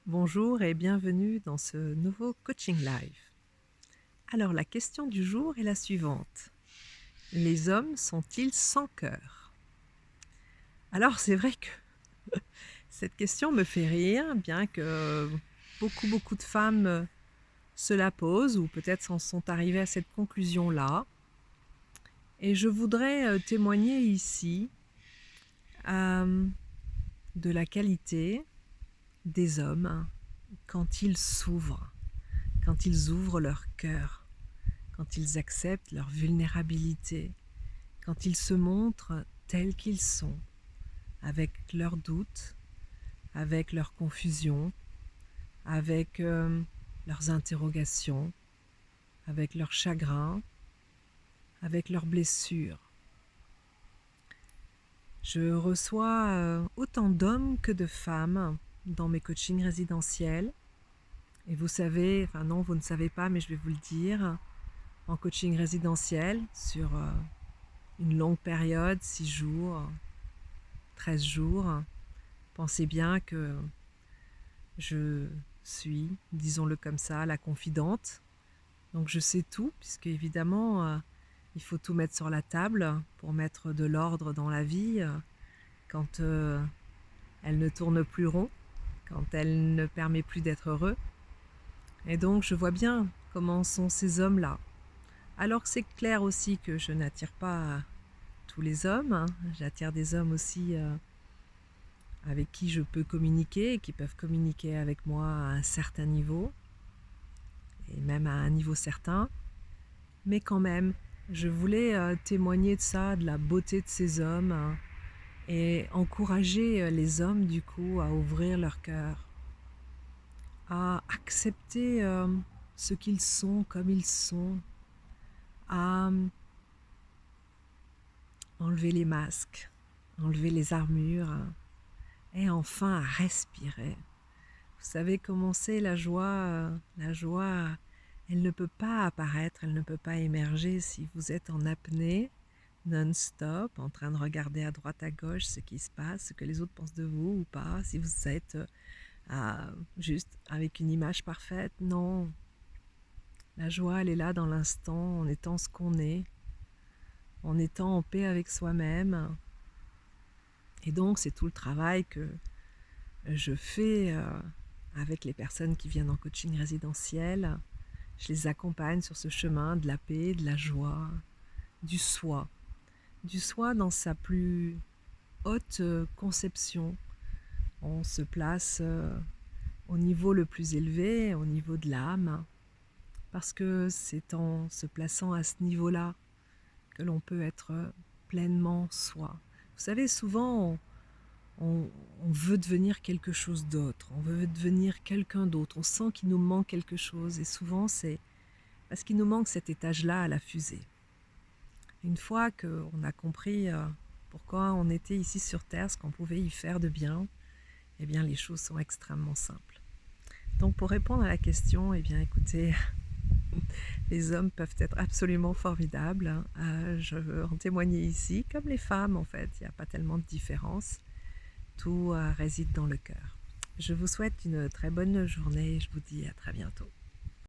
Bonjour et bienvenue dans ce nouveau coaching live. Alors la question du jour est la suivante. Les hommes sont-ils sans cœur? Alors c'est vrai que cette question me fait rire, bien que beaucoup de femmes se la posent ou peut-être en sont arrivées à cette conclusion-là. Et je voudrais témoigner ici euh, de la qualité des hommes quand ils s'ouvrent, quand ils ouvrent leur cœur, quand ils acceptent leur vulnérabilité, quand ils se montrent tels qu'ils sont, avec leurs doutes, avec leurs confusions, avec leurs interrogations, avec leurs chagrins, avec leurs blessures. Je reçois autant d'hommes que de femmes dans mes coachings résidentiels. Et vous savez, enfin non, vous ne savez pas, mais je vais vous le dire, en coaching résidentiel, sur une longue période, 6 jours, 13 jours, pensez bien que je suis, disons-le comme ça, la confidente. Donc je sais tout, puisque évidemment, il faut tout mettre sur la table pour mettre de l'ordre dans la vie quand elle ne tourne plus rond, quand elle ne permet plus d'être heureux. Et donc je vois bien comment sont ces hommes-là. Alors c'est clair aussi que je n'attire pas tous les hommes, j'attire des hommes aussi avec qui je peux communiquer et qui peuvent communiquer avec moi à un certain niveau, et même à un niveau certain. Mais quand même, je voulais témoigner de ça, de la beauté de ces hommes, et encourager les hommes du coup à ouvrir leur cœur, à accepter ce qu'ils sont comme ils sont, à enlever les masques, enlever les armures, et enfin à respirer. Vous savez comment c'est la joie, elle ne peut pas apparaître, elle ne peut pas émerger si vous êtes en apnée, non-stop, en train de regarder à droite à gauche ce qui se passe, ce que les autres pensent de vous ou pas, si vous êtes juste avec une image parfaite. Non, la joie elle est là dans l'instant, en étant ce qu'on est, en étant en paix avec soi-même. Et donc c'est tout le travail que je fais avec les personnes qui viennent en coaching résidentiel. Je les accompagne sur ce chemin de la paix, de la joie, du soi dans sa plus haute conception. On se place au niveau le plus élevé, au niveau de l'âme, parce que c'est en se plaçant à ce niveau-là que l'on peut être pleinement soi. Vous savez, souvent on veut devenir quelque chose d'autre, on veut devenir quelqu'un d'autre, on sent qu'il nous manque quelque chose, et souvent c'est parce qu'il nous manque cet étage-là à la fusée. Une fois qu'on a compris pourquoi on était ici sur Terre, ce qu'on pouvait y faire de bien, eh bien les choses sont extrêmement simples. Donc pour répondre à la question, eh bien écoutez, les hommes peuvent être absolument formidables. Je veux en témoigner ici, comme les femmes en fait, il n'y a pas tellement de différence. Tout réside dans le cœur. Je vous souhaite une très bonne journée et je vous dis à très bientôt.